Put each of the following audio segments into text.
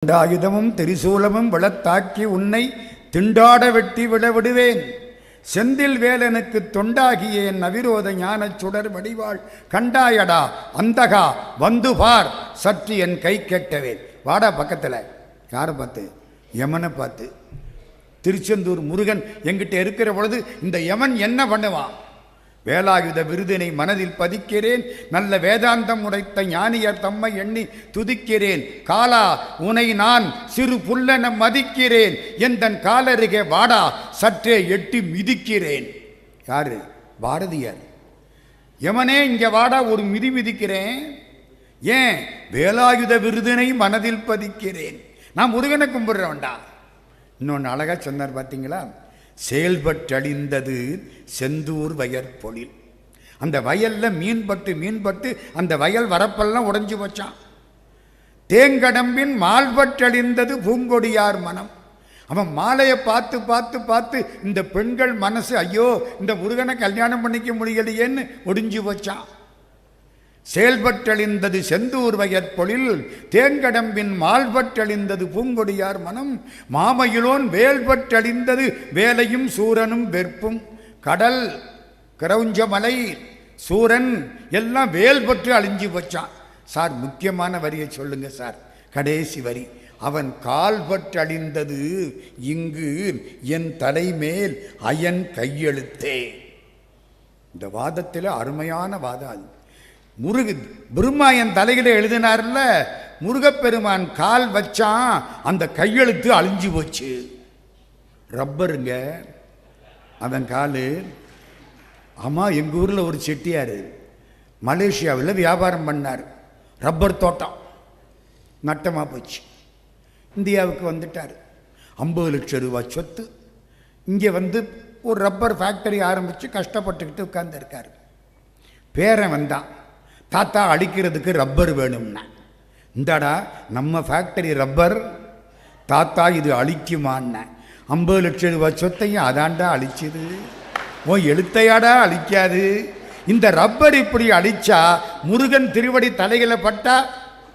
ஆயுதமும் திரிசூலமும் விளத்தாக்கி உன்னை திண்டாட வெட்டி விடவிடுவேன். செந்தில் வேலனுக்கு தொண்டாகிய நவிரோத ஞானச் சுடர் வடிவாள் கண்டாயடா அந்தகா வந்து பார் சற்று என் கை கெட்டவேன். வாடா பக்கத்தில். யாரை பார்த்து? யமனை பார்த்து. திருச்செந்தூர் முருகன் எங்கிட்ட இருக்கிற பொழுது இந்த யமன் என்ன பண்ணுவான்? வேலாயுத விருதினை மனதில் பதிக்கிறேன். நல்ல வேதாந்தம் உடைத்த ஞானியர் தம்மை எண்ணி துதிக்கிறேன். காலா உனை நான் சிறு புல்லென மதிக்கிறேன். எந்தன் காலருகே வாடா சற்றே எட்டி மிதிக்கிறேன். யாரு? பாரதியார். யமனே இங்கே வாடா ஒரு மிதி மிதிக்கிறேன். ஏன்? வேலாயுத விருதினை மனதில் பதிக்கிறேன். நான் முருகனை கும்பிடுறவன்டா. இன்னொன்று அழகா சொன்னார் பார்த்தீங்களா? செயல்பட்டழிந்தது செந்தூர் வயற்பொழில். அந்த வயலில் மீன்பட்டு அந்த வயல் வரப்பெல்லாம் உடைஞ்சு போச்சான். தேங்கடம்பின் மால்பட்டழிந்தது பூங்கொடியார் மனம். அவன் மாலையை பார்த்து இந்த பெண்கள் மனசு ஐயோ இந்த முருகனை கல்யாணம் பண்ணிக்க முடியலையேன்னு ஒடிஞ்சு போச்சான். செயல்பட்டழிந்தது செந்தூர் வயற்பொழில் தேங்கடம்பின் மால்பட்டழிந்தது பூங்கொடியார் மனம். மாமையிலோன் வேல்பட்டழிந்தது வேலையும் சூரனும் வெறுப்பும். கடல் கிரௌஞ்சமலை சூரன் எல்லாம் வேல்பட்டு அழிஞ்சு போச்சான். சார் முக்கியமான வரியை சொல்லுங்க சார். கடைசி வரி. அவன் கால்பட்டு அழிந்தது இங்கு என் தலைமேல் அயன் கையெழுத்தே. இந்த வாதத்தில் அருமையான வாதம் அது. பிரம்மா என் தலையில எழுதினார்ல, முருகப்பெருமான் கால் வச்சான், அந்த கையெழுத்து அழிஞ்சு போச்சு. ரப்பருங்க அவன் காலு. ஆமா, எங்க ஊர்ல ஒரு செட்டியார் மலேசியாவில் வியாபாரம் பண்ணார். ரப்பர் தோட்டம் நட்டமா போச்சு. இந்தியாவுக்கு வந்துட்டார். 50 லட்சம் ரூபாய் சொத்து. இங்கே ஒரு ரப்பர் ஃபேக்டரி ஆரம்பித்து கஷ்டப்பட்டுக்கிட்டு உட்கார்ந்துருக்கார். பேரன் வந்தான். தாத்தா அடிக்கிறதுக்கு ரப்பர் வேணும்னா. இந்தாடா நம்ம ஃபேக்டரி ரப்பர். தாத்தா இது அழிக்குமான்ன. 50 லட்சம் ரூபாய் சொத்தையும் அதாண்டா அழிச்சுது. ஓ எழுத்தையாடா அழிக்காது. இந்த ரப்பர் இப்படி அழிச்சா முருகன் திருவடி தலைகளை பட்டா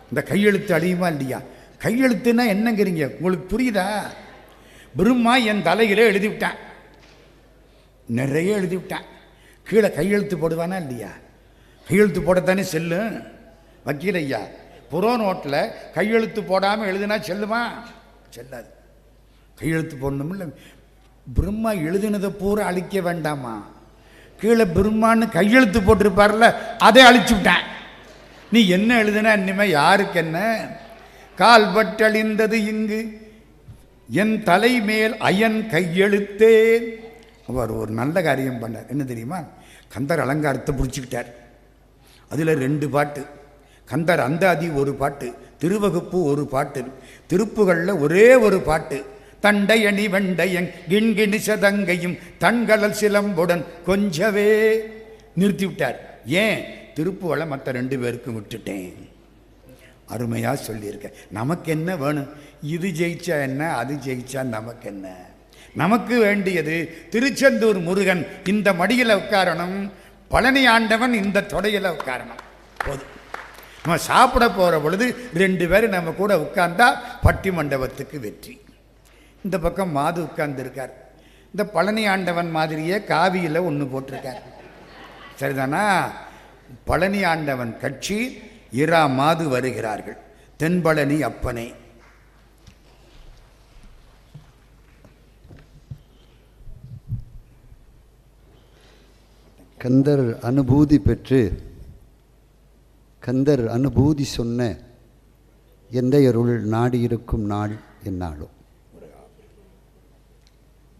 இந்த கையெழுத்து அழியுமா இல்லையா? கையெழுத்துன்னா என்னங்கிறீங்க? உங்களுக்கு புரியுதா? பிரம்மா என் தலையில எழுதிவிட்டான். நிறைய எழுதிவிட்டான். கீழே கையெழுத்து போடுவானா இல்லையா? கையெழுத்து போடத்தானே செல்லும். வக்கீல் ஐயா, புறோ நோட்டில் கையெழுத்து போடாமல் எழுதுனா செல்லுமா? செல்லாது. கையெழுத்து போடணும் இல்லை. பிரம்மா எழுதினதை பூரா அழிக்க வேண்டாமா? கீழே பிரம்மான்னு கையெழுத்து போட்டிருப்பார்ல, அதை அழிச்சு விட்டேன். நீ என்ன எழுதுனா இனிமே யாருக்கு என்ன? கால்பட்டழிந்தது இங்கு என் தலைமேல் அயன் கையெழுத்தேன். அவர் ஒரு நல்ல காரியம் பண்ணார். என்ன தெரியுமா? கந்தர் அலங்காரத்தை பிடிச்சிக்கிட்டார். அதில் 2 பாட்டு. கந்தர் அந்தாதி ஒரு பாட்டு, திருவகுப்பு ஒரு பாட்டு, திருப்புகளில் ஒரே ஒரு பாட்டு. தண்டையணி வெண்டையங் கிண்கிணி சதங்கையும் தண்கலல் சிலம்புடன் கொஞ்சவே நிறுத்தி விட்டார். ஏன்? திருப்புகளை மற்ற 2 பேருக்கும் விட்டுட்டேன். அருமையாக சொல்லியிருக்கேன். நமக்கு என்ன வேணும்? இது ஜெயிச்சா என்ன, அது ஜெயிச்சா நமக்கு என்ன? நமக்கு வேண்டியது திருச்செந்தூர் முருகன் இந்த மடியில் உட்காரணும், பழனி ஆண்டவன் இந்த தொடையில் உட்காரணும். போதும். நம்ம சாப்பிட போகிற பொழுது 2 பேர் நம்ம கூட உட்கார்ந்தா பட்டி மண்டபத்துக்கு வெற்றி. இந்த பக்கம் மாது உட்கார்ந்துருக்கார். இந்த பழனி ஆண்டவன் மாதிரியே காவியில் ஒன்று போட்டிருக்கார். சரிதானா? பழனி ஆண்டவன் கட்சி இரா மாது வருகிறார்கள். தென்பழனி அப்பனே. கந்தர் அனுபூதி பெற்று கந்தர் அனுபூதி சொன்ன எந்தையருள் நாடி இருக்கும் நாள் என்னாலும்.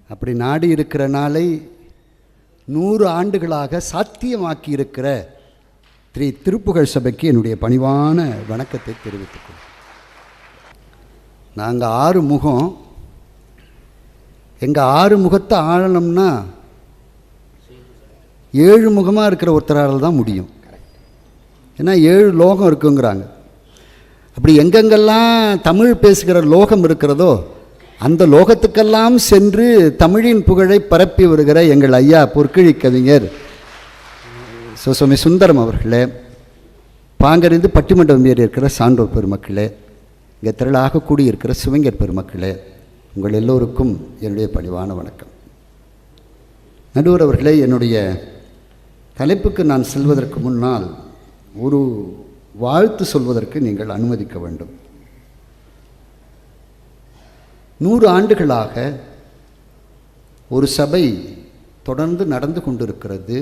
அப்படி நாடி இருக்கிற நாளை 100 ஆண்டுகளாக சாத்தியமாக்கி இருக்கிற ஸ்ரீ திருப்புகழ் சபைக்கு என்னுடைய பணிவான வணக்கத்தை தெரிவித்துக்கொள்கிறேன். நாங்கள் 6 முகம். எங்கள் 6 முகத்தை ஆளணும்னா 7 முகமாக இருக்கிற ஒருத்தரால் தான் முடியும். ஏன்னா 7 லோகம் இருக்குங்கிறாங்க. அப்படி எங்கெங்கெல்லாம் தமிழ் பேசுகிற லோகம் இருக்கிறதோ அந்த லோகத்துக்கெல்லாம் சென்று தமிழின் புகழை பரப்பி வருகிற எங்கள் ஐயா பொற்கிழி கவிஞர் சுவாமி சுந்தரம் அவர்களே, பாங்கறிந்து பட்டிமன்றம் ஏறி இருக்கிற சான்றோர் பெருமக்களே, இங்கே திரளாக கூடியிருக்கிற சிவஞர் பெருமக்களே, உங்கள் எல்லோருக்கும் என்னுடைய பணிவான வணக்கம். நடுவர் அவர்களே, என்னுடைய தலைப்புக்கு நான் செல்வதற்கு முன்னால் ஒரு வாழ்த்து சொல்வதற்கு நீங்கள் அனுமதிக்க வேண்டும். 100 ஆண்டுகளாக ஒரு சபை தொடர்ந்து நடந்து கொண்டிருக்கிறது.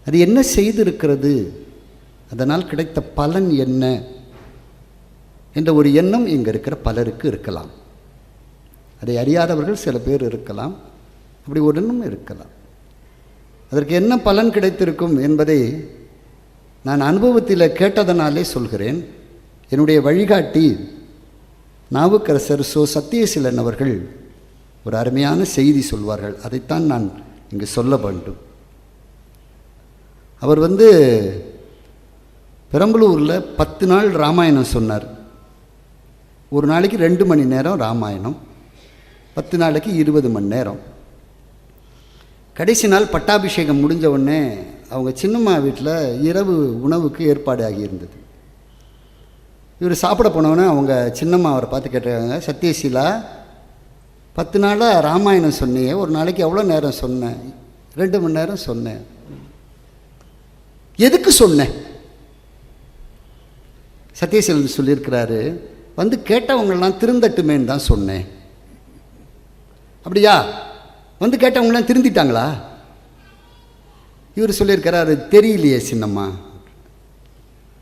அது என்ன செய்திருக்கிறது, அதனால் கிடைத்த பலன் என்ன என்ற ஒரு எண்ணம் இங்கே இருக்கிற பலருக்கு இருக்கலாம். அதை அறியாதவர்கள் சில பேர் இருக்கலாம், அப்படி ஒரு எண்ணம் இருக்கலாம். அதற்கு என்ன பலன் கிடைத்திருக்கும் என்பதை நான் அனுபவத்தில் கேட்டதனாலே சொல்கிறேன். என்னுடைய வழிகாட்டி நாவுக்கரசர் சத்தியசீலன் அவர்கள் ஒரு அருமையான செய்தி சொல்வார்கள். அதைத்தான் நான் இங்கு சொல்ல வேண்டும். அவர் பெரம்பலூரில் 10 நாள் ராமாயணம் சொன்னார். ஒரு நாளைக்கு 2 மணி நேரம் ராமாயணம், 10 நாளைக்கு 20 மணி நேரம். கடைசி நாள் பட்டாபிஷேகம் முடிஞ்ச உடனே அவங்க சின்னம்மா வீட்டில் இரவு உணவுக்கு ஏற்பாடு ஆகியிருந்தது. இவர் சாப்பிட போனவொடனே அவங்க சின்னம்மா அவரை பார்த்து கேட்டிருக்காங்க, சத்யசீலா, 10 நாளாக ராமாயணம் சொன்னியே, ஒரு நாளைக்கு எவ்வளோ நேரம் சொன்னேன்? 2 மணி நேரம் சொன்னேன். எதுக்கு சொன்னேன்? சத்யசீலன் சொல்லியிருக்கிறாரு, கேட்டவங்களாம் திருந்தட்டுமேன்னு தான் சொன்னேன். அப்படியா? கேட்டவங்களாம் திருந்திட்டாங்களா? இவர் சொல்லியிருக்கிறாரு, தெரியலையே சின்னம்மா.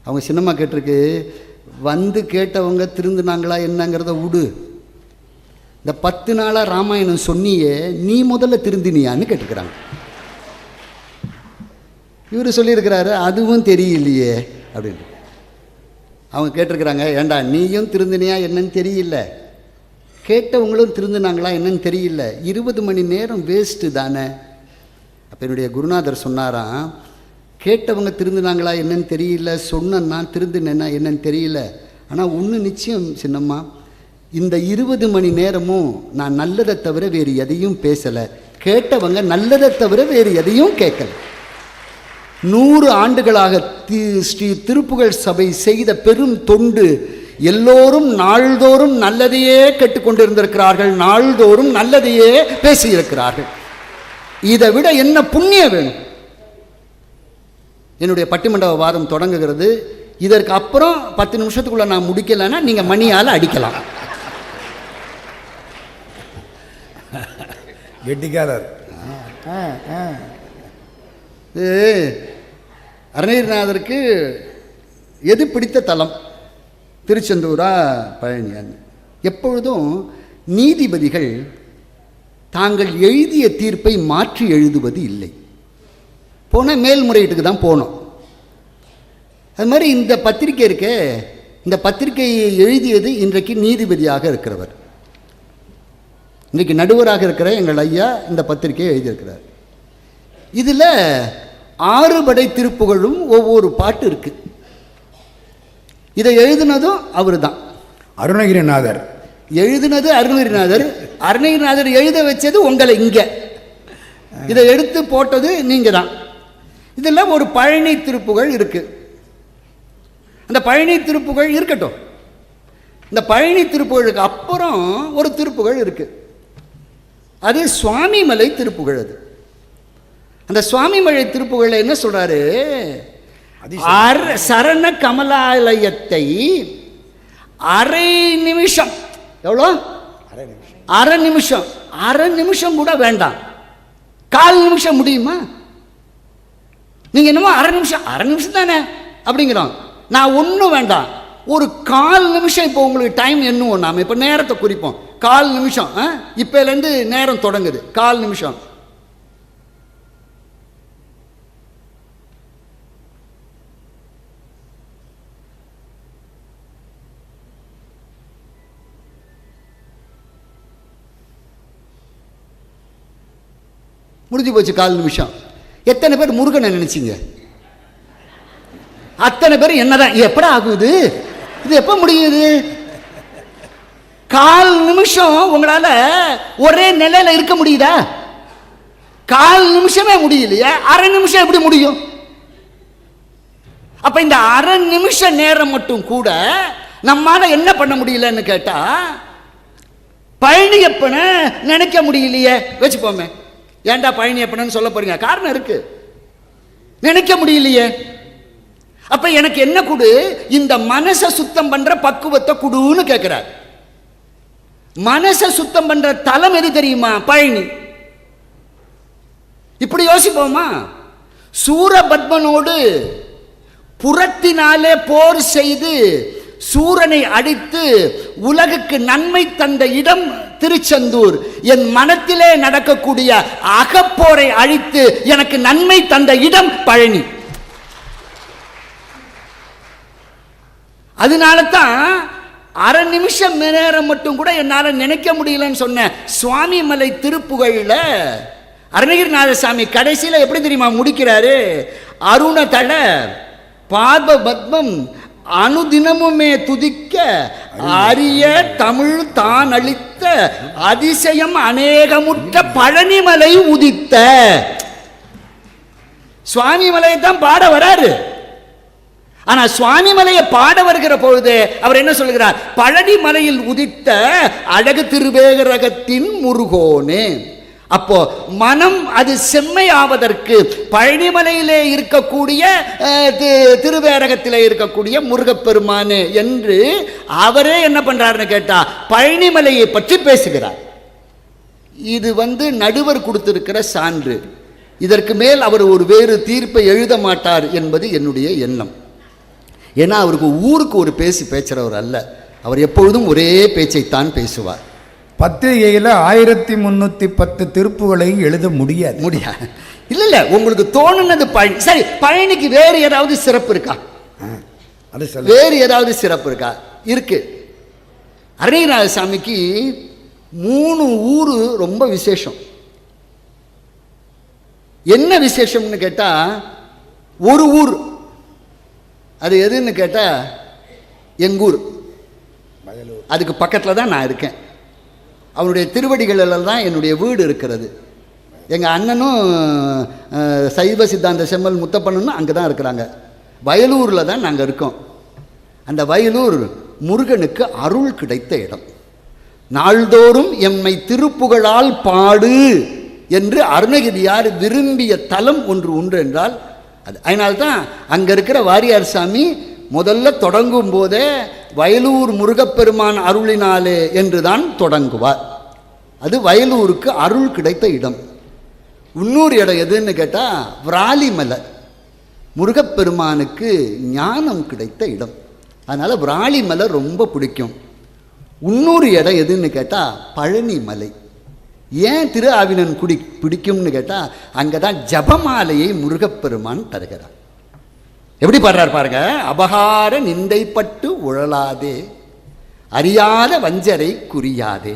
அவங்க சின்னம்மா கேட்டிருக்கு, கேட்டவங்க திருந்தினாங்களா என்னங்கிறத விடு, இந்த 10 நாளாக ராமாயணம் சொன்னியே, நீ முதல்ல திருந்தினியான்னு கேட்டுக்கிறாங்க. இவர் சொல்லியிருக்கிறாரு, அதுவும் தெரியலையே அப்படின்ட்டு. அவங்க கேட்டிருக்கிறாங்க, ஏண்டா நீயும் திருந்தினியா என்னன்னு தெரியல, கேட்டவங்களும் திருந்தினாங்களா என்னன்னு தெரியல, 20 மணி நேரம் வேஸ்ட்டு தானே. அப்போ என்னுடைய குருநாதர் சொன்னாராம், கேட்டவங்க திருந்தினாங்களா என்னன்னு தெரியல, சொன்னா திருந்தினேன்னா என்னன்னு தெரியல, ஆனால் ஒன்று நிச்சயம் சின்னம்மா, இந்த 20 மணி நேரமும் நான் நல்லதை தவிர வேறு எதையும் பேசலை, கேட்டவங்க நல்லதை தவிர வேறு எதையும் கேட்கல. 100 ஆண்டுகளாக ஸ்ரீ திருப்புகழ் சபை செய்த பெரும் தொண்டு. எல்லோரும் நாள்தோறும் நல்லதையே கேட்டுக்கொண்டிருந்திருக்கிறார்கள், நாள்தோறும் நல்லதையே பேசியிருக்கிறார்கள். இதை விட என்ன புண்ணியம் வேணும்? என்னுடைய பட்டிமண்டப வாதம் தொடங்குகிறது. இதற்கு அப்புறம் 10 நிமிஷத்துக்குள்ள நான் முடிக்கலைன்னா நீங்கள் மணியால் அடிக்கலாம். கெட்டிக்காரர். அருணகிரிநாதருக்கு எது பிடித்த தலம்? திருச்செந்தூரா பழனியான்னு. எப்பொழுதும் நீதிபதிகள் தாங்கள் எழுதிய தீர்ப்பை மாற்றி எழுதுவது இல்லை. போனால் மேல்முறையீட்டுக்கு தான் போனோம். அது மாதிரி இந்த பத்திரிக்கை இருக்கே, இந்த பத்திரிகையை எழுதியது இன்றைக்கு நீதிபதியாக இருக்கிறவர், இன்றைக்கு நடுவராக இருக்கிற எங்கள் ஐயா இந்த பத்திரிகையை எழுதியிருக்கிறார். இதில் 6 படை திருப்புகழும் ஒவ்வொரு பாட்டு இருக்கு. இதை எழுதினதும் அவர் தான், அருணகிரிநாதர். எழுதினது அருணகிரிநாதர், அருணகிரிநாதர் எழுத வச்சது உங்களை இங்கே, இதை எடுத்து போட்டது நீங்கள் தான். இதில் ஒரு பழனி திருப்புகழ் இருக்கு. அந்த பழனி திருப்புகழ் இருக்கட்டும். இந்த பழனி திருப்புகழுக்கு அப்புறம் ஒரு திருப்புகழ் இருக்கு, அது சுவாமிமலை திருப்புகழ். அது அந்த சுவாமிமலை திருப்புகழ என்ன சொல்றாரு? சரண கமலாலயத்தை அரை நிமிஷம், எவ்வளோ? அரை நிமிஷம், அரை நிமிஷம் கூட வேண்டாம், 1/4 நிமிஷம் முடியுமா? நீங்க என்னமோ அரை நிமிஷம் தானே அப்படிங்கிறோம். நான் ஒன்றும் வேண்டாம், ஒரு 1/4 நிமிஷம். இப்போ உங்களுக்கு டைம் என்னுவோம், நாம் இப்போ நேரத்தை குறிப்போம். 1/4 நிமிஷம், இப்போலேருந்து நேரம் தொடங்குது. 1/4 நிமிஷம். முடிஞ்சு போச்சு 1/4 நிமிஷம். எத்தனை பேர் முருகனை நினைச்சிங்க? அத்தனை பேர் என்னதான், எப்படா ஆகுது இது, எப்ப முடியுது? 1/4 நிமிஷம் உங்களால ஒரே நிலையில இருக்க முடியுதா? 1/4 நிமிஷமே முடியலையே, அரை நிமிஷம் எப்படி முடியும்? அப்ப இந்த அரை நிமிஷ நேரம் மட்டும் கூட நம்மால என்ன பண்ண முடியலன்னு கேட்டா, பழனியப்பனை நினைக்க முடியலையே வச்சுப்போமே. ஏன்டா பழனியப்பனன்னு சொல்ல போறீங்க? காரணம் இருக்கு, நினைக்க முடியலையே. அப்ப எனக்கு என்ன கொடு, இந்த மனசை சுத்தம் பண்ற பக்குவத்தை குடுன்னு கேட்கிறார். மனசை சுத்தம் பண்ற தலம் எது தெரியுமா? பழனி. இப்படி யோசிப்போமா? சூரபத்மனோடு புறத்தினாலே போர் செய்து சூரனை அடித்து உலகுக்கு நன்மை தந்த இடம் திருச்செந்தூர். என் மனத்திலே நடக்கக்கூடிய அகப்போரை அழித்து எனக்கு நன்மை தந்த இடம் பழனி. அதனால தான் அரை நிமிஷம் நேரம் மட்டும் கூட என்னால் நினைக்க முடியலன்னு சொன்ன சுவாமி மலை திருப்புகழில் அருணகிரிநாதசாமி கடைசியில் எப்படி தெரியுமா முடிக்கிறாரு? அருணதள பாத பத்மம் அனுதினமுமே துதிக்க அரிய தமிழ் தான் அளித்த அதிசயம் அநேகமுற்ற பழனிமலை உதித்த. சுவாமி மலையை தான் பாட வராரு. ஆனா சுவாமி மலையை பாட வருகிற பொழுது அவர் என்ன சொல்லுகிறார்? பழனி மலையில் உதித்த அழகு திருவேகரகத்தின் முருகோனே. அப்போ மனம் அது செம்மையாவதற்கு பழனிமலையிலே இருக்கக்கூடிய திருவேரகத்திலே இருக்கக்கூடிய முருகப்பெருமானே என்று அவரே என்ன பண்றாருன்னு கேட்டா பழனிமலையை பற்றி பேசுகிறார். இது நடுவர் கொடுத்திருக்கிற சான்று. இதற்கு மேல் அவர் ஒரு வேறு தீர்ப்பை எழுத மாட்டார் என்பது என்னுடைய எண்ணம். ஏன்னா அவருக்கு ஊருக்கு ஒரு பேசுறவர் அல்ல. அவர் எப்பொழுதும் ஒரே பேச்சைத்தான் பேசுவார். பத்திரிகையில் 1310 திருப்புகளை எழுத முடியாது. இல்ல உங்களுக்கு தோணுனது பழனி. சரி, பழனிக்கு வேறு ஏதாவது சிறப்பு இருக்கா? வேறு ஏதாவது சிறப்பு இருக்கா? இருக்கு. அருணகிரிநாதசாமிக்கு 3 ஊர் ரொம்ப விசேஷம். என்ன விசேஷம்னு கேட்டா, ஒரு ஊர் அது எதுன்னு கேட்டா எங்கூர். அதுக்கு பக்கத்தில் தான் நான் இருக்கேன். அவனுடைய திருவடிகளில் தான் என்னுடைய வீடு இருக்கிறது. எங்கள் அண்ணனும் சைவ சித்தாந்த செம்மல் முத்தப்பண்ணனும் அங்கே தான் இருக்கிறாங்க. வயலூரில் தான் நாங்கள் இருக்கோம். அந்த வயலூர் முருகனுக்கு அருள் கிடைத்த இடம். நாள்தோறும் எம்மை திருப்புகழால் பாடு என்று அருணகிரியார் விரும்பிய தலம் ஒன்று உண்டு என்றால் அது. அதனால்தான் அங்கே இருக்கிற வாரியார் சாமி முதல்ல தொடங்கும் போதே வயலூர் முருகப்பெருமான் அருளினாலே என்று தான் தொடங்குவார். அது வயலூருக்கு அருள் கிடைத்த இடம். இன்னொரு இடம் எதுன்னு கேட்டால் விராலிமலை. முருகப்பெருமானுக்கு ஞானம் கிடைத்த இடம். அதனால் விராலிமலை ரொம்ப பிடிக்கும். இன்னொரு இடம் எதுன்னு கேட்டால் பழனிமலை. ஏன் திரு ஆவினன் குடி பிடிக்கும்னு கேட்டால் அங்கே தான் ஜபமாலையை முருகப்பெருமான் தருகிறார். எப்படி பாடுறார் பாருங்க. அபகார நிந்தைப்பட்டு உழலாதே, அறியாத வஞ்சரை குறியாதே,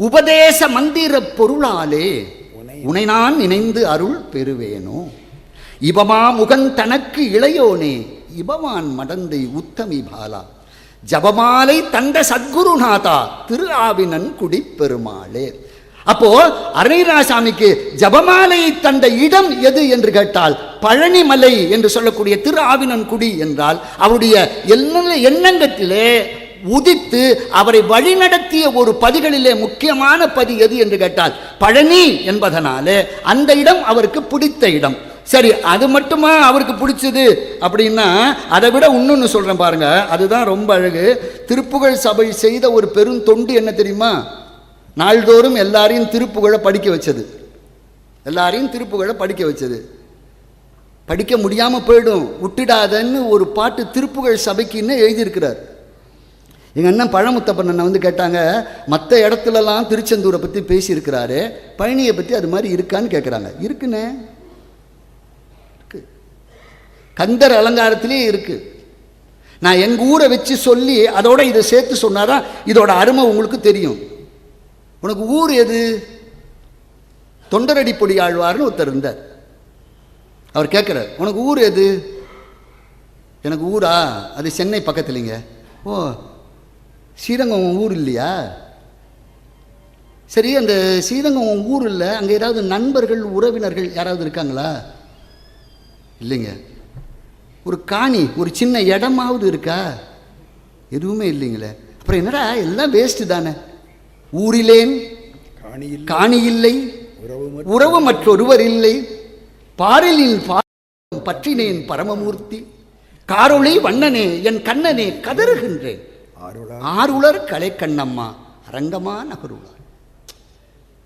உபதேச மந்திர பொருளாலே உனை நான் நினைந்து அருள் பெறுவேனோ, இபமா முகன் தனக்கு இளையோனே, இபவான் மடந்தை உத்தமி பாலா, ஜபமாலை தந்த சத்குருநாதா திரு ஆவினன் குடிப்பெருமாளே. அப்போ அருணகிரிநாதசாமிக்கு ஜபமாலையை தந்த இடம் எது என்று கேட்டால் பழனிமலை என்று சொல்லக்கூடிய திரு ஆவினன்குடி என்றால் அவருடைய எண்ணங்கத்திலே உதித்து அவரை வழிநடத்திய ஒரு பதிகளிலே முக்கியமான பதி எது என்று கேட்டால் பழனி என்பதனாலே அந்த இடம் அவருக்கு பிடித்த இடம். சரி, அது மட்டுமா அவருக்கு பிடிச்சது அப்படின்னா அதை விட இன்னொன்று சொல்கிறேன் பாருங்க. அதுதான் ரொம்ப அழகு. திருப்புகழ் சபை செய்த ஒரு பெரும் தொண்டு என்ன தெரியுமா? நாள்தோறும் எல்லாரையும் திருப்புகழை படிக்க வச்சது. எல்லாரையும் திருப்புகழை படிக்க வச்சது. படிக்க முடியாமல் போயிடும் விட்டுடாதன்னு ஒரு பாட்டு திருப்புகழ் சபைக்குன்னு எழுதியிருக்கிறார். எங்கள் அண்ணன் பழமுத்தப்பண்ணனை கேட்டாங்க, மற்ற இடத்துலலாம் திருச்செந்தூரை பற்றி பேசியிருக்கிறாரு, பழனியை பற்றி அது மாதிரி இருக்கான்னு கேட்குறாங்க. இருக்குண்ணே, இருக்கு. கந்தர் அலங்காரத்திலே இருக்கு. நான் எங்கள் ஊரை வச்சு சொல்லி அதோட இதை சேர்த்து சொன்னாதான் இதோட அருமை உங்களுக்கு தெரியும். உனக்கு ஊர் எது? தொண்டரடி பொடி ஆழ்வார்னு ஒருத்தர் இருந்தார். அவர் கேட்குறார், உனக்கு ஊர் எது? எனக்கு ஊரா? அது சென்னை பக்கத்துலிங்க. ஓ, ஸ்ரீரங்கம் ஊர் இல்லையா? சரி, அந்த ஸ்ரீரங்கம் ஊர் இல்லை, அங்கே ஏதாவது நண்பர்கள் உறவினர்கள் யாராவது இருக்காங்களா? இல்லைங்க. ஒரு காணி, ஒரு சின்ன இடமாவது இருக்கா? எதுவுமே இல்லைங்களே. அப்புறம் என்னடா எல்லாம் வேஸ்ட்டு தானே. ஊரிலேன் காணி இல்லை, உறவு மற்றொருவர் இல்லை, பாரிலில் பற்றினேன் பரமமூர்த்தி, காரொளி வண்ணனே என் கண்ணனே கதறுகின்றேன், ஆருளர் கலை கண்ணம்மா அரங்கமா நகருளார்.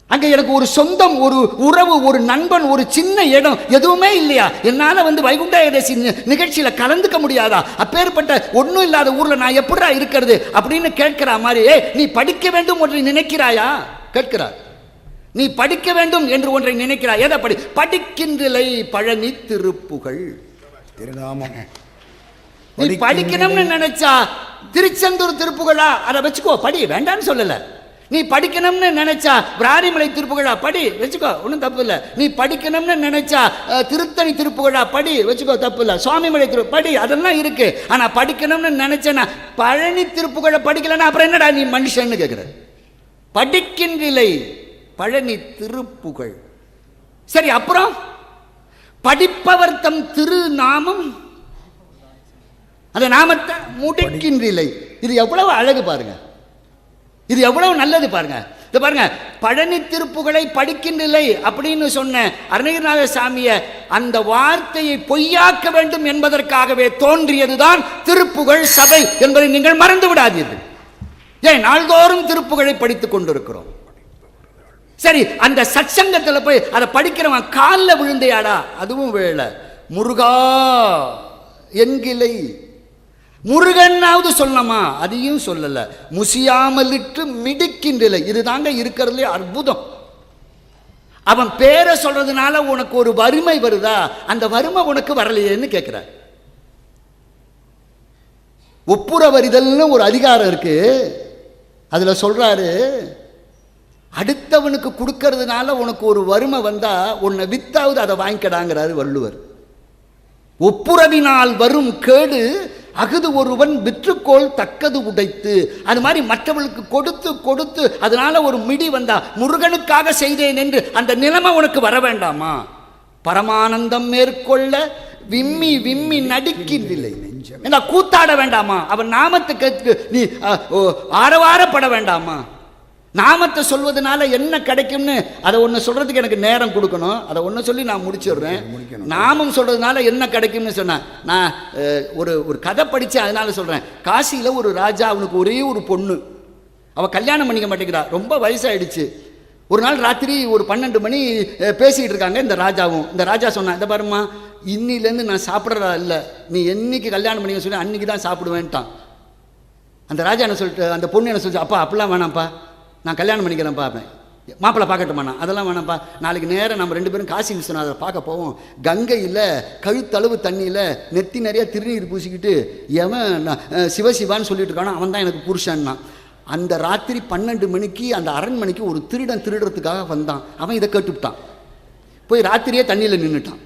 அங்கே எனக்கு ஒரு சொந்தம், ஒரு உறவு, ஒரு நண்பன், ஒரு சின்ன இடம் எதுவுமே இல்லையா? என்னால் வைகுண்ட ஏகாதசி நிகழ்ச்சியில் கலந்துக்க முடியாதா? அப்பேற்பட்ட ஒன்றும் இல்லாத ஊரில் நான் எப்படா இருக்கிறது அப்படின்னு கேட்கிற மாதிரி, நீ படிக்க வேண்டும் ஒன்றை நினைக்கிறாயா கேட்கிறார். நீ படிக்க வேண்டும் என்று ஒன்றை நினைக்கிறாய், எதை படிக்கின்றலை பழனி திருப்புகழ் திருநாமம். நீ படிக்கணும்னு நினைச்சா திருச்செந்தூர் திருப்புகழா அதை வச்சுக்கோ, படி, வேண்டான்னு சொல்லல. நீ படிக்கணும்னு நினைச்சா விராலிமலை திருப்புகழா படி, வச்சுக்கோ, ஒன்றும் தப்பு இல்லை. நீ படிக்கணும்னு நினைச்சா திருத்தணி திருப்புகழா படி, வச்சுக்கோ, தப்பு இல்லை. சுவாமிமலை படி, அதெல்லாம் இருக்கு. ஆனா படிக்கணும்னு நினைச்சேன்னா பழனி திருப்புகழை படிக்கலன்னா அப்புறம் என்னடா நீ மனுஷன்னு கேட்கிற? படிக்கின்றிலை பழனி திருப்புகழ். சரி, அப்புறம் படிப்பவர் தம் திருநாமம், அந்த நாமத்தை முடிக்கின்றிலை. இது எவ்வளவு அழகு பாருங்க, இது எவ்வளவு நல்லது பாருங்க. இதை பாருங்க, பழனி திருப்புகழை படிக்கின்றில்லை அப்படின்னு சொன்ன அருணகிரிநாத சாமிய அந்த வார்த்தையை பொய்யாக்க வேண்டும் என்பதற்காகவே தோன்றியதுதான் திருப்புகழ் சபை என்பதை நீங்கள் மறந்து விடாதீர்கள். ஏன் நாள்தோறும் திருப்புகழை படித்துக் கொண்டிருக்கிறோம். சரி, அந்த சத்சங்கத்தில் போய் அதை படிக்கிறவன் காலில் விழுந்தையாடா, அதுவும் வேலை. முருகா என்கிலை, முருகனாவது சொல்லணுமா? அதையும் சொல்லல. முசியாமலிட்டு மிடிக்கின்றலை, இதுதாங்க இருக்கிறதுலே அற்புதம். அவன் பேரை சொல்றதுனால உனக்கு ஒரு வறுமை வருதா? அந்த வறுமை உனக்கு வரலையேன்னு கேட்கிற. ஒப்புரவறிதல்னு ஒரு அதிகாரம் இருக்கு, அதுல சொல்றாரு, அடுத்தவனுக்கு கொடுக்கறதுனால உனக்கு ஒரு வறுமை வந்தா உன்னை வித்தாவது அதை வாங்கிக்கடாங்கிறாரு வள்ளுவர். ஒப்புரவினால் வரும் கேடு அகுது ஒருவன் விற்றுக்கோள் தக்கது உடைத்து. அது மாதிரி மற்றவர்களுக்கு கொடுத்து கொடுத்து அதனால ஒரு மிடி வந்தா முருகனுக்காக செய்தேன் என்று அந்த நிலைமை உனக்கு வர வேண்டாமா? பரமானந்தம் மேற்கொள்ள விம்மி விம்மி நடிக்கின்றில்லை, என்ன கூத்தாட வேண்டாமா? அவன் நாமத்துக்கு நீ ஆரவாரப்பட வேண்டாமா? நாமத்தை சொல்வதனால என்ன கிடைக்கும்னு அதை ஒன்று சொல்றதுக்கு எனக்கு நேரம் கொடுக்கணும். அதை ஒன்று சொல்லி நான் முடிச்சிடுறேன். நாமம் சொல்றதுனால என்ன கிடைக்கும்னு சொன்னேன். நான் ஒரு கதை படித்தேன், அதனால சொல்கிறேன். காசியில் ஒரு ராஜா, அவனுக்கு ஒரே ஒரு பொண்ணு, அவள் கல்யாணம் பண்ணிக்க மாட்டேங்கிறா, ரொம்ப வயசாகிடுச்சு. ஒரு நாள் ராத்திரி ஒரு 12 மணி பேசிக்கிட்டு இருக்காங்க இந்த ராஜாவும். இந்த ராஜா சொன்னான், இந்த பாருமா, இன்னிலேருந்து நான் சாப்பிட்றதா இல்லை, நீ என்னைக்கு கல்யாணம் பண்ணிக்க சொல்லி அன்றைக்கி தான் சாப்பிடுவேன்ட்டான். அந்த ராஜா என்ன சொல்லிட்டு, அந்த பொண்ணு என்ன சொல்லிச்சு, அப்பா அப்படிலாம் வேணாம்ப்பா, நான் கல்யாணம் பண்ணிக்கிறேன் பார்ப்பேன், மாப்பிள்ளை பார்க்கட்டுமாண்ணா, அதெல்லாம் வேணாம்ப்பா, நாளைக்கு நேரம் நம்ம 2 பேரும் காசி விஸ்வநாதரை பார்க்க போவோம். கங்கையில் கழுத்தளவு தண்ணியில் நெத்தி நிறைய திருநீர் பூசிக்கிட்டு எவன் சிவசிவான்னு சொல்லிட்டு இருக்கானோ அவன் தான் எனக்கு புருஷன்னா. அந்த ராத்திரி 12 மணிக்கு அந்த அரண்மனைக்கு ஒரு திருடன் திருடுறதுக்காக வந்தான். அவன் இதை கேட்டுவிட்டான், போய் ராத்திரியே தண்ணியில் நின்றுட்டான்.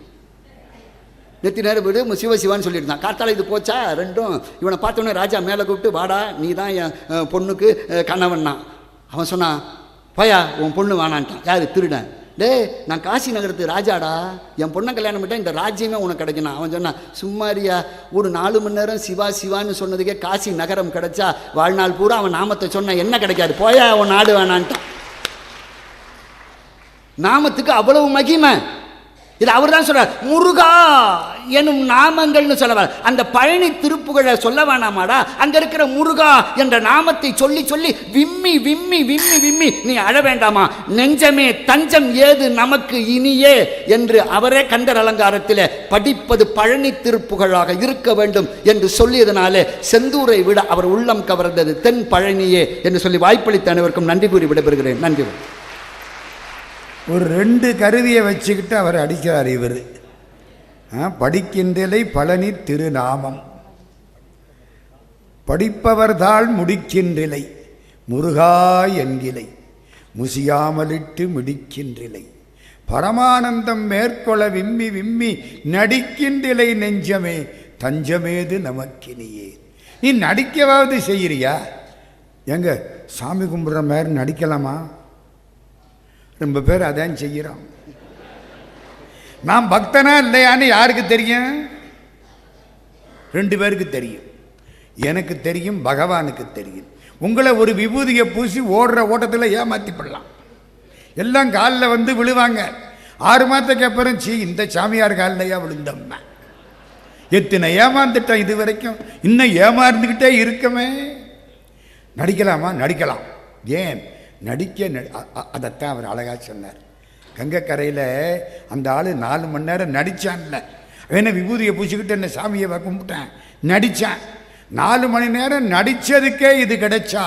நெத்தி நேரம் போய்ட்டு சிவசிவான்னு சொல்லியிருந்தான். காத்தால இது போச்சா ரெண்டும். இவனை பார்த்தோன்னே ராஜா மேலே கூப்பிட்டு, வாடா நீ தான் என் பொண்ணுக்கு கணவன்னா. அவன் சொன்னான், போயா உன் பொண்ணு வேணான்ட்டான். யார்? திருடன். டே, நான் காசி நகரத்து ராஜாடா, என் பொண்ணை கல்யாணம் பண்ணிட்டேன், இந்த ராஜ்யமே உனக்கு கிடைக்கணும். அவன் சொன்னான், சும்மாரியா, ஒரு 4 மணி நேரம் சிவா சிவான்னு சொன்னதுக்கே காசி நகரம் கிடைச்சா வாழ்நாள் பூரா அவன் நாமத்தை சொன்ன என்ன கிடைக்காது, போயா அவன் நாடு வேணான்ட்டான். நாமத்துக்கு அவ்வளவு மகிமை. இது அவர் தான் சொல்றார், முருகா எனும் நாமங்கள்னு சொல்லவார். அந்த பழனி திருப்புகழை சொல்ல வேணாமாடா? அங்க இருக்கிற முருகா என்ற நாமத்தை சொல்லி சொல்லி விம்மி விம்மி விம்மி விம்மி நீ அழ வேண்டாமா? நெஞ்சமே தஞ்சம் ஏது நமக்கு இனியே என்று அவரே கந்தர் அலங்காரத்தில் படிப்பது பழனி திருப்புகழாக இருக்க வேண்டும் என்று சொல்லியதனாலே செந்தூரை விட அவர் உள்ளம் கவர்ந்தது தென் பழனியே என்று சொல்லி வாய்ப்பளித்த அனைவருக்கும் நன்றி கூறி விடைபெறுகிறேன். நன்றி. ஒரு 2 கருவியை வச்சுக்கிட்டு அவர் அடிக்கிறார் இவர். படிக்கின்றலை பழனி திருநாமம், படிப்பவர்தாள் முடிக்கின்றிலை, முருகா என்கிலை, முசியாமலிட்டு மிடிக்கின்றிலை, பரமானந்தம் மேற்கொள்ள விம்மி விம்மி நடிக்கின்றிலை, நெஞ்சமே தஞ்சமேது நமக்கினியே. நீ நடிக்கவாவது செய்கிறியா? எங்க சாமி கும்பிட்ற மாதிரி நடிக்கலாமா? ரொம்ப பேர் அதான் செய்கிறோம். நான் பக்தனா இல்லையான்னு யாருக்கு தெரியும்? 2 பேருக்கு தெரியும். எனக்கு தெரியும், பகவானுக்கு தெரியும். உங்களை ஒரு விபூதியை பூசி ஓடுற ஓட்டத்தில் ஏமாற்றிப்படலாம். எல்லாம் காலில் வந்து விழுவாங்க. 6 மாதத்துக்கு அப்புறம் இந்த சாமியார் காலிலையா விழுந்தோம்னா எத்தனை ஏமாந்துட்டோம் இது வரைக்கும். இன்னும் ஏமாந்துக்கிட்டே இருக்கமே. நடிக்கலாமா? நடிக்கலாம். ஏன் அதைத்தான் அவர் அழகா சொன்னார். கங்கைக்கரையில் அந்த ஆள் 4 மணி நேரம் நடித்தான்ல. வேணா விபூதியை பூச்சிக்கிட்டு என்ன சாமியை கும்பிட்டேன், நடித்தான். 4 மணி நேரம் நடித்ததுக்கே இது கிடைச்சா,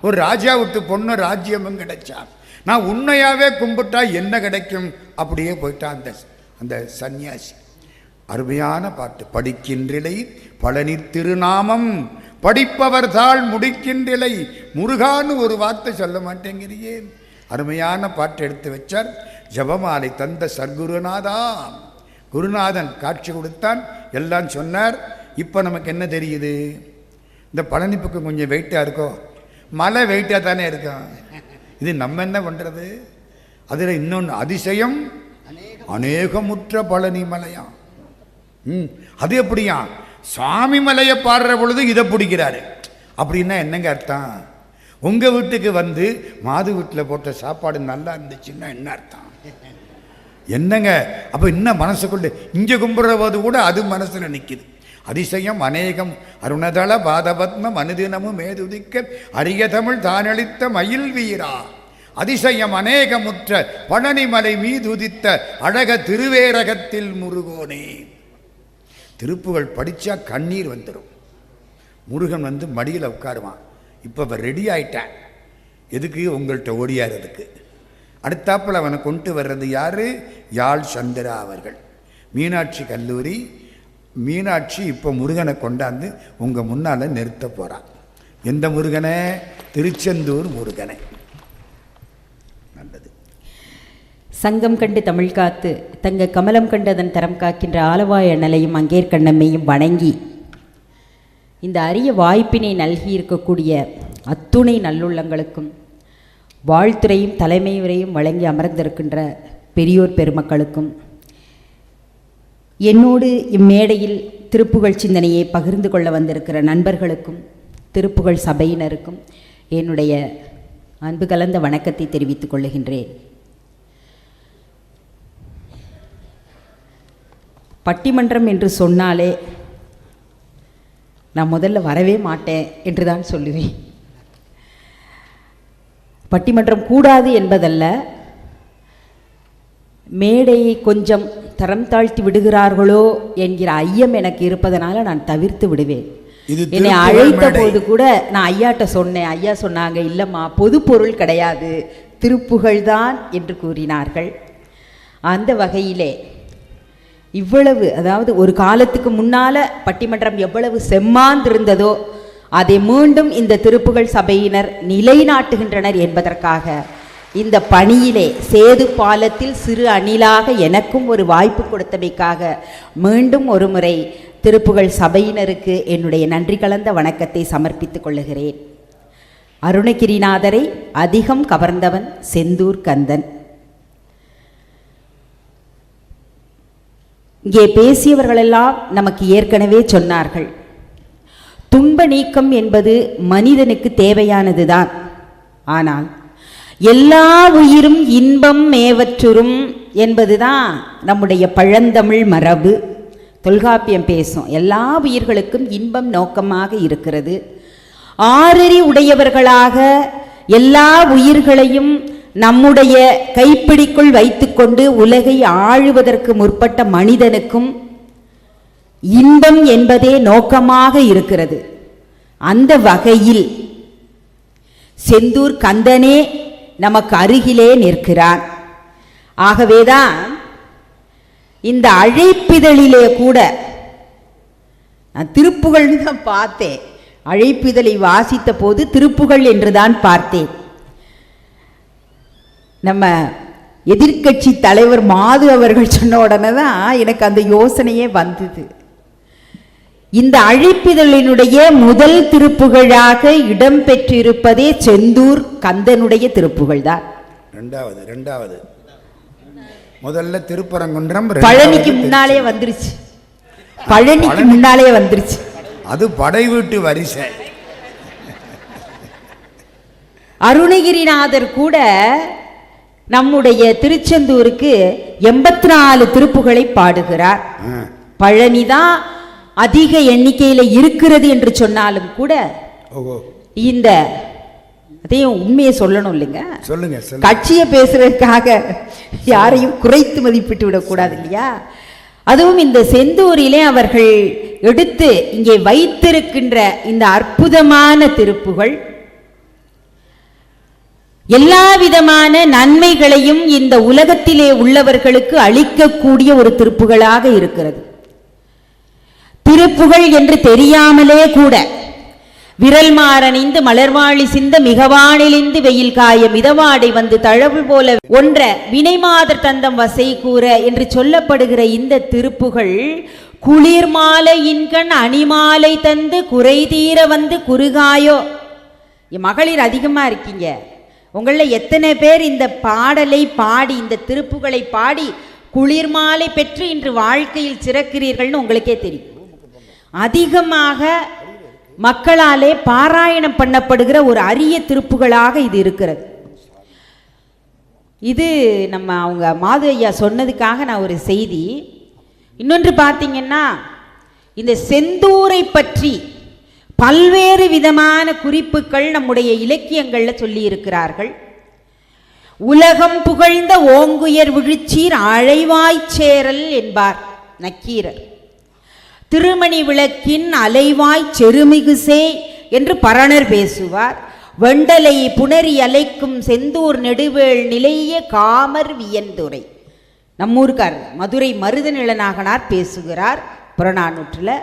ஒரு ராஜா விட்டு பொண்ணு ராஜ்யமும் கிடைச்சா, நான் உண்மையாகவே கும்பிட்டா என்ன கிடைக்கும்? அப்படியே போயிட்டான் அந்த சன்னியாசி. அருமையான பாட்டு. படிக்கின்றிலை பழனி திருநாமம் படிப்பவர் தாள் முடிக்கின்றிலை. முருகான்னு ஒரு வார்த்தை சொல்ல மாட்டேங்கிறியே. அருமையான பாட்டு எடுத்து வச்சார். ஜபமாலை தந்த சர்க்குருநாதா. குருநாதன் காட்சி கொடுத்தான், எல்லாம் சொன்னார். இப்போ நமக்கு என்ன தெரியுது? இந்த பழனி பக்கம் கொஞ்சம் வெயிட்டாக இருக்கோ, மலை வெயிட்டாக தானே இருக்கும். இது நம்ம என்ன பண்ணுறது? அதில் இன்னொன்று அதிசயம், அநேகமுற்ற பழனி மலையாம். அது எப்படியா? சுவாமி மலையை பாடுற பொழுது இதை பிடிக்கிறாரு. அப்படின்னா என்னங்க அர்த்தம்? உங்கள் வீட்டுக்கு வந்து மாது வீட்டில் போட்ட சாப்பாடு நல்லா இருந்துச்சுன்னா என்ன அர்த்தம்? என்னங்க அப்போ இன்னும் மனசுக்குள்ள இங்கே கும்பிட்ற போது கூட அது மனசில் நிற்கிது. அதிசயம் அநேகம் அருணதள பாதபத்மம் அனுதினமும் மேதுதிக்க அரிய தமிழ் தானளித்த மயில் வீரா. அதிசயம் அநேகமுற்ற பழனிமலை மீதுதித்த அழக திருவேரகத்தில் முருகோனே. திருப்புகள் படித்தா கண்ணீர் வந்துடும். முருகன் வந்து மடியில் உட்காருவான். இப்போ ரெடி ஆயிட்டான். எதுக்கு? உங்கள்கிட்ட ஓடியாரதுக்கு. அடுத்தாப்பில் அவனை கொண்டு வர்றது யார்? யாழ் சந்திரா அவர்கள். மீனாட்சி கல்லூரி. மீனாட்சி இப்போ முருகனை கொண்டாந்து உங்கள் முன்னால் நிறுத்த போகிறான். எந்த முருகனை? திருச்செந்தூர் முருகனை. நல்லது. சங்கம் கண்டு தமிழ் காத்து தங்க கமலம் கண்டதன் தரம் காக்கின்ற ஆலவாய் அண்ணலையும் அங்கேற்கண்ணம்மையும் வணங்கி இந்த அரிய வாய்ப்பினை நல்கி இருக்கக்கூடிய அத்துணை நல்லுள்ளங்களுக்கும் வாழ்த்துறையும் தலைமையுறையும் வழங்கி அமர்ந்திருக்கின்ற பெரியோர் பெருமக்களுக்கும், என்னோடு இம்மேடையில் திருப்புகழ் சிந்தனையை பகிர்ந்து கொள்ள வந்திருக்கிற நண்பர்களுக்கும் திருப்புகழ் சபையினருக்கும் என்னுடைய அன்பு கலந்த வணக்கத்தை தெரிவித்துக் கொள்ளுகின்றேன். பட்டிமன்றம் என்று சொன்னாலே நான் முதல்ல வரவே மாட்டேன் என்று தான் சொல்லுவேன். பட்டிமன்றம் கூடாது என்பதல்ல, மேடையை கொஞ்சம் தரம் தாழ்த்தி விடுகிறார்களோ என்கிற ஐயம் எனக்கு இருப்பதனால நான் தவிர்த்து விடுவேன். என்னை அழைத்த போது கூட நான் ஐயாட்ட சொன்னேன். ஐயா சொன்னாங்க, இல்லைம்மா பொது பொருள் கிடையாது, திருப்புகழ்தான் என்று கூறினார்கள். அந்த வகையிலே இவ்வளவு, அதாவது ஒரு காலத்துக்கு முன்னால் பட்டிமன்றம் எவ்வளவு செம்மாந்திருந்ததோ அதை மீண்டும் இந்த திருப்புகழ் சபையினர் நிலைநாட்டுகின்றனர் என்பதற்காக இந்த பணியிலே சேது பாலத்தில் சிறு அணிலாக எனக்கும் ஒரு வாய்ப்பு கொடுத்தமைக்காக மீண்டும் ஒரு முறை திருப்புகழ் சபையினருக்கு என்னுடைய நன்றி கலந்த வணக்கத்தை சமர்ப்பித்துக் கொள்ளுகிறேன். அருணகிரிநாதரை அதிகம் கவர்ந்தவன் செந்தூர் கந்தன். இங்கே பேசியவர்களெல்லாம் நமக்கு ஏற்கனவே சொன்னார்கள், துன்ப நீக்கம் என்பது மனிதனுக்கு தேவையானதுதான். ஆனால் எல்லா உயிரும் இன்பம் மேவற்றுரும் என்பதுதான் நம்முடைய பழந்தமிழ் மரபு. தொல்காப்பியம் பேசும், எல்லா உயிர்களுக்கும் இன்பம் நோக்கமாக இருக்கிறது. ஆறறி உடையவர்களாக எல்லா உயிர்களையும் நம்முடைய கைப்பிடிக்குள் வைத்துக்கொண்டு உலகை ஆளுவதற்கு முற்பட்ட மனிதனுக்கும் இன்பம் என்பதே நோக்கமாக இருக்கிறது. அந்த வகையில் செந்தூர் கந்தனே நமக்கு அருகிலே நிற்கிறான். ஆகவேதான் இந்த அழைப்பிதழிலே கூட நான் திருப்புகழ்னு தான் பார்த்தேன். அழைப்பிதழை வாசித்த போது திருப்புகழ் என்றுதான் பார்த்தேன். நம்ம எதிர்கட்சி தலைவர் மாது அவர்கள் சொன்ன உடனே தான் எனக்கு அந்த யோசனையே வந்தது. இந்த அழைப்பிதழினுடைய முதல் திருப்புகழாக இடம் பெற்றிருப்பதே செந்தூர் கந்தனுடைய திருப்புகழ் தான். முதல்ல திருப்பரங்குன்றம், பழனிக்கு முன்னாலே வந்துருச்சு. பழனிக்கு முன்னாலே வந்துருச்சு. அது படை வீட்டு வரிசை. அருணகிரிநாதர் கூட நம்முடைய திருச்செந்தூருக்கு 84 திருப்புகளை பாடுகிறார். பழனிதான் அதிக எண்ணிக்கையில இருக்கிறது என்று சொன்னாலும் கூட இந்த அதையும் உண்மையை சொல்லணும் இல்லைங்க. சொல்லுங்க. கட்சியை பேசுறதுக்காக யாரையும் குறைத்து மதிப்பிட்டு விடக்கூடாது இல்லையா? அதுவும் இந்த செந்தூரிலே அவர்கள் எடுத்து இங்கே வைத்திருக்கின்ற இந்த அற்புதமான திருப்புகள் எல்லா விதமான நன்மைகளையும் இந்த உலகத்திலே உள்ளவர்களுக்கு அளிக்கக்கூடிய ஒரு திருப்புகளாக இருக்கிறது. திருப்புகள் என்று தெரியாமலே கூட விரல் மாறணிந்து மலர்வாழி சிந்த மிகவானிலிந்து வெயில் காய மிதவாடை வந்து தழவு போல ஒன்ற வினைமாதர் தந்தம் வசை கூற என்று சொல்லப்படுகிற இந்த திருப்புகள் குளிர் மாலை இன்கண் அணிமாலை தந்து குறை தீர வந்து குறுகாயோ. மகளிர் அதிகமா இருக்கீங்க. உங்களில் எத்தனை பேர் இந்த பாடலை பாடி இந்த திருப்புகளை பாடி குளிர் மாலை பெற்று இன்று வாழ்க்கையில் சிறக்கிறீர்கள்னு உங்களுக்கே தெரியும். அதிகமாக மக்களாலே பாராயணம் பண்ணப்படுகிற ஒரு அரிய திருப்புகளாக இது இருக்கிறது. இது நம்ம அவங்க மாது ஐயா சொன்னதுக்காக நான் ஒரு செய்தி. இன்னொன்று பார்த்தீங்கன்னா இந்த செந்தூரை பற்றி பல்வேறு விதமான குறிப்புகள் நம்முடைய இலக்கியங்கள்ல சொல்லி இருக்கிறார்கள். உலகம் புகழ்ந்த ஓங்குயர் விழுச்சீர் அழைவாய்ச்சேரல் என்பார் நக்கீரர். திருமணி விளக்கின் அலைவாய் செருமிகுசே என்று பரணர் பேசுவார். வெண்டலை புணரி அலைக்கும் செந்தூர் நெடுவேள் நிலைய காமர் வியந்துரை. நம்மூர்கார் மதுரை மருதநிலநாகனார் பேசுகிறார் புறநானூற்றில்.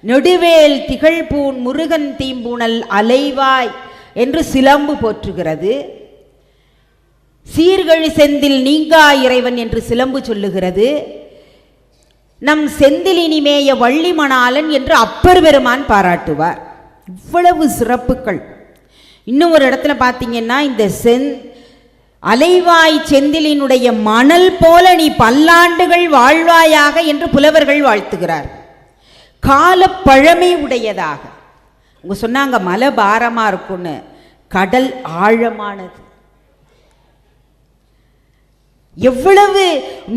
நெடுவேல் திகழ்பூன் முருகன் தீம்புணல் அலைவாய் என்று சிலம்பு போற்றுகிறது. சீர்கழி செந்தில் நீங்கா இறைவன் என்று சிலம்பு சொல்லுகிறது. நம் செந்திலினிமேய வள்ளிமணாலன் என்று அப்பர் பெருமான் பாராட்டுவார். இவ்வளவு சிறப்புகள். இன்னும் ஒரு இடத்துல பார்த்தீங்கன்னா இந்த அலைவாய் செந்திலினுடைய மணல் போல நீ பல்லாண்டுகள் வாழ்வாயாக என்று புலவர்கள் வாழ்த்துகிறார். கால பழமை உடையதாக. அவங்க சொன்னாங்க மலை பாரமா இருக்கும்னு. கடல் ஆழமானது. எவ்வளவு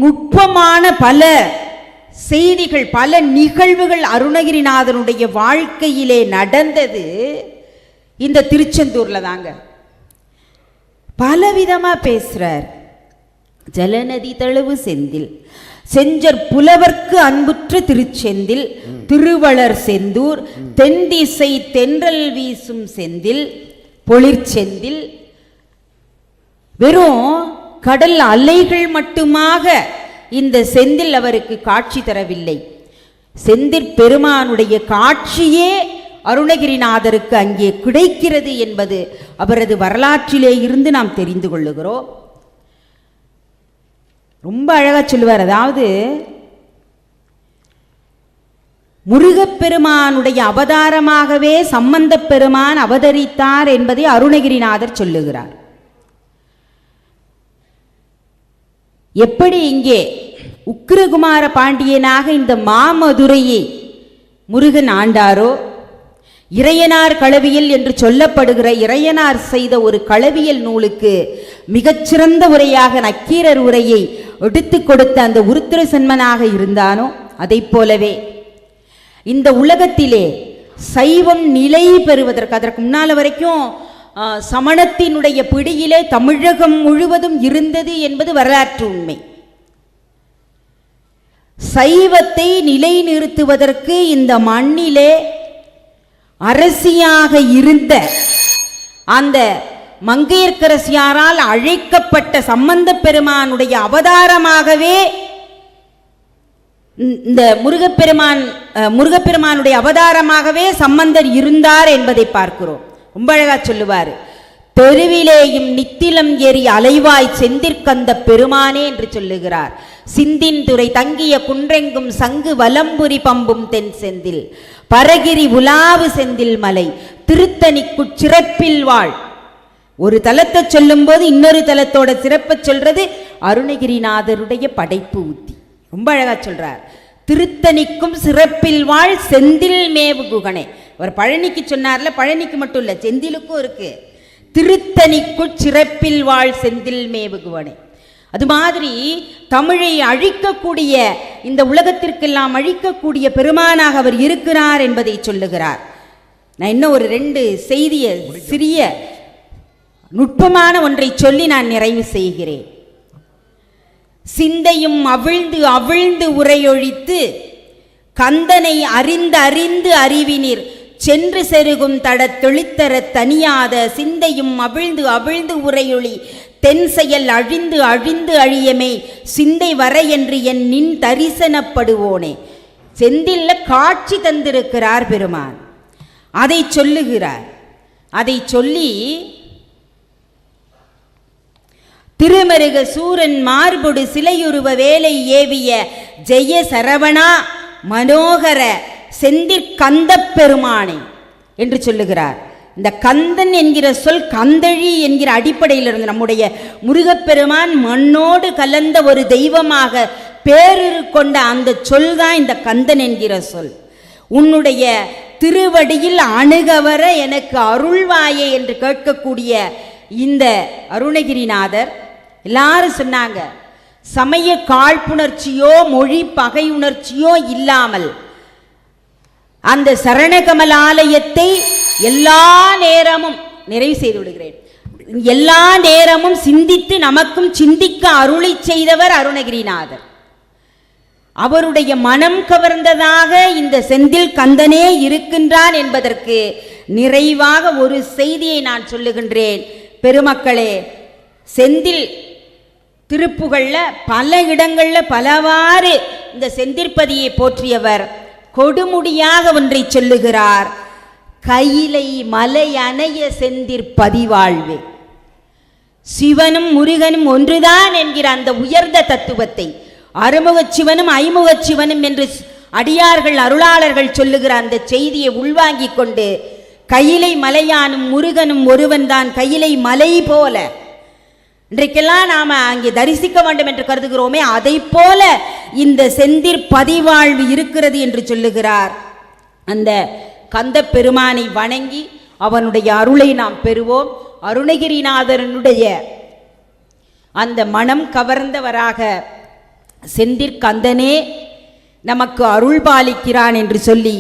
நுட்பமான பல செய்திகள் பல நிகழ்வுகள் அருணகிரிநாதனுடைய வாழ்க்கையிலே நடந்தது இந்த திருச்செந்தூர்ல தாங்க. பலவிதமா பேசுறார். ஜலநதி தழுவு செந்தில் செஞ்சர் புலவர்க்கு அன்புற்ற திருச்செந்தில் திருவளர் செந்தூர் தென்திசை தென்றல் வீசும் செந்தில் பொழிற்செந்தில். வெறும் கடல் அலைகள் மட்டுமாக இந்த செந்தில் அவருக்கு காட்சி தரவில்லை. செந்திற் பெருமானுடைய காட்சியே அருணகிரிநாதருக்கு அங்கே கிடைக்கிறது என்பது அவரது வரலாற்றிலே இருந்து நாம் தெரிந்து கொள்ளுகிறோம். ரொம்ப அழகா சொல்லுவார். அதாவது முருகப்பெருமானுடைய அவதாரமாகவே சம்பந்த பெருமான் அவதரித்தார் என்பதை அருணகிரிநாதர் சொல்லுகிறார். எப்படி இங்கே உக்கிரகுமார பாண்டியனாக இந்த மாமதுரையை முருகன் ஆண்டாரோ, இறையனார் களவியல் என்று சொல்லப்படுகிற இறையனார் செய்த ஒரு களவியல் நூலுக்கு மிகச்சிறந்த உரையாக நக்கீரர் உரையை எடுத்து கொடுத்த அந்த உருத்திர சென்மனாக இருந்தானோ, அதை போலவே இந்த உலகத்திலே சைவம் நிலை பெறுவதற்கு அதற்கு முன்னால் வரைக்கும் சமணத்தினுடைய பிடியிலே தமிழகம் முழுவதும் இருந்தது என்பது வரலாற்று உண்மை. சைவத்தை நிலைநிறுத்துவதற்கு இந்த மண்ணிலே அரசியாக இருந்த அந்த மங்கையர்க்கரசியாரால் அழைக்கப்பட்ட சம்பந்த பெருமானுடைய அவதாரமாகவே இந்த முருகப்பெருமானுடைய அவதாரமாகவே சம்பந்தர் இருந்தார் என்பதை பார்க்கிறோம். ரொம்ப அழகா சொல்லுவார். தெருவிலேயும் நித்திலம் ஏறி அலைவாய் செந்திற்கந்த பெருமானே என்று சொல்லுகிறார். சிந்தின் துறை தங்கிய குன்றெங்கும் சங்கு வலம்புரி பம்பும் தென் செந்தில் பரகிரி உலாவு செந்தில் மலை திருத்தணிக்கு சிறப்பில் வாழ். ஒரு தலத்தை சொல்லும் போது இன்னொரு தலத்தோட சிறப்பை சொல்றது அருணகிரிநாதருடைய படைப்பு உத்தி. ரொம்ப அழகா சொல்றார். திருத்தணிக்கும் சிறப்பில் வாழ் செந்தில் மேவு குகனே. ஒரு பழனிக்கு சொன்னார்ல, பழனிக்கு மட்டும் இல்லை, செந்திலுக்கும் இருக்கு. திருத்தணிக்குள் சிறப்பில் வாழ் செந்தில் மேவு குகனே. அது மாதிரி தமிழை அழிக்கக்கூடிய, இந்த உலகத்திற்கெல்லாம் அழிக்கக்கூடிய பெருமானாக அவர் இருக்கிறார் என்பதை சொல்லுகிறார். நான் இன்னும் ஒரு 2 செய்தியை, சிறிய நுட்பமான ஒன்றை சொல்லி நான் நிறைவு செய்கிறேன். சிந்தையும் அவிழ்ந்து அவிழ்ந்து உரையொழித்து கந்தனை அறிந்து அறிந்து அறிவினிர் சென்று செருகும் தட தெளித்தர தனியாத சிந்தையும் அவிழ்ந்து அவிழ்ந்து உரையொளி தென் செயல் அழிந்து அழிந்து அழியமே சிந்தை வர என்று என் நின் தரிசனப்படுவோனே. செந்தில்ல காட்சி தந்திருக்கிறார் பெருமான், அதை சொல்லுகிறார். அதை சொல்லி திருமருக சூரன் மார்புடு சிலையுருவ வேலை ஏவிய ஜெய சரவணா மனோகர செந்திற்கந்த பெருமானே என்று சொல்லுகிறார். இந்த கந்தன் என்கிற சொல் கந்தழி என்கிற அடிப்படையில் இருந்து நம்முடைய முருகப்பெருமான் மண்ணோடு கலந்த ஒரு தெய்வமாக பேரிரு கொண்ட அந்த சொல் தான் இந்த கந்தன் என்கிற சொல். உன்னுடைய திருவடியில் அணுகவர எனக்கு அருள்வாயே என்று கேட்கக்கூடிய இந்த அருணகிரிநாதர், எல்லாரும் சொன்னாங்க, சமய காழ்ப்புணர்ச்சியோ மொழி பகை உணர்ச்சியோ இல்லாமல் அந்த சரணகமலாலயத்தை எல்லா நேரமும் நிறைவு செய்து விடுகிறேன். எல்லா நேரமும் சிந்தித்து நமக்கும் சிந்திக்க அருளை செய்தவர் அருணகிரிநாதர். அவருடைய மனம் கவர்ந்ததாக இந்த செந்தில் கந்தனே இருக்கின்றான் என்பதற்கு நிறைவாக ஒரு செய்தியை நான் சொல்லுகின்றேன். பெருமக்களே, செந்தில் திருப்புகள்ல பல இடங்கள்ல பலவாறு இந்த செந்திற்பதியை போற்றியவர் கொடுமுடியாக ஒன்றை சொல்லுகிறார். கையிலை மலை அணைய செந்திற்பதிவாழ்வே. சிவனும் முருகனும் ஒன்றுதான் என்கிற அந்த உயர்ந்த தத்துவத்தை, அறுமுகச் சிவனும் ஐமுகச் சிவனும் என்று அடியார்கள் அருளாளர்கள் சொல்லுகிற அந்த செய்தியை உள்வாங்கிக் கொண்டு, கையிலை மலையானும் முருகனும் ஒருவன்தான், கையிலை மலை போல இன்றைக்கெல்லாம் நாம் அங்கே தரிசிக்க வேண்டும் என்று கருதுகிறோமே, அதை போல இந்த செந்திற் பதிவாழ்வு இருக்கிறது என்று சொல்லுகிறார். அந்த கந்த பெருமானை வணங்கி அவனுடைய அருளை நாம் பெறுவோம். அருணகிரிநாதனுடைய அந்த மனம் கவர்ந்தவராக செந்திற்கந்தனே நமக்கு அருள் பாலிக்கிறான் என்று சொல்லி,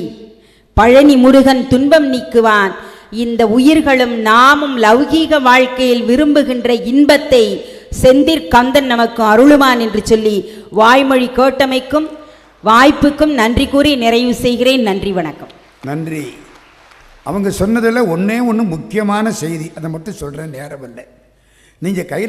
பழனி முருகன் துன்பம் நீக்குவான், இந்த உயிர்களும் நாமும் லௌகீக வாழ்க்கையில் விரும்புகின்ற இன்பத்தை செந்திற்கந்தன் நமக்கு அருளுமான் என்று சொல்லி வாய்மொழி கேட்டமைக்கும் வாய்ப்புக்கும் நன்றி கூறி நிறைவு செய்கிறேன். நன்றி, வணக்கம். நன்றி. அவங்க சொன்னதில் ஒன்று முக்கியமான செய்தி, அதை மட்டும் சொல்கிறேன், நேரம் இல்லை. நீங்கள் கையில்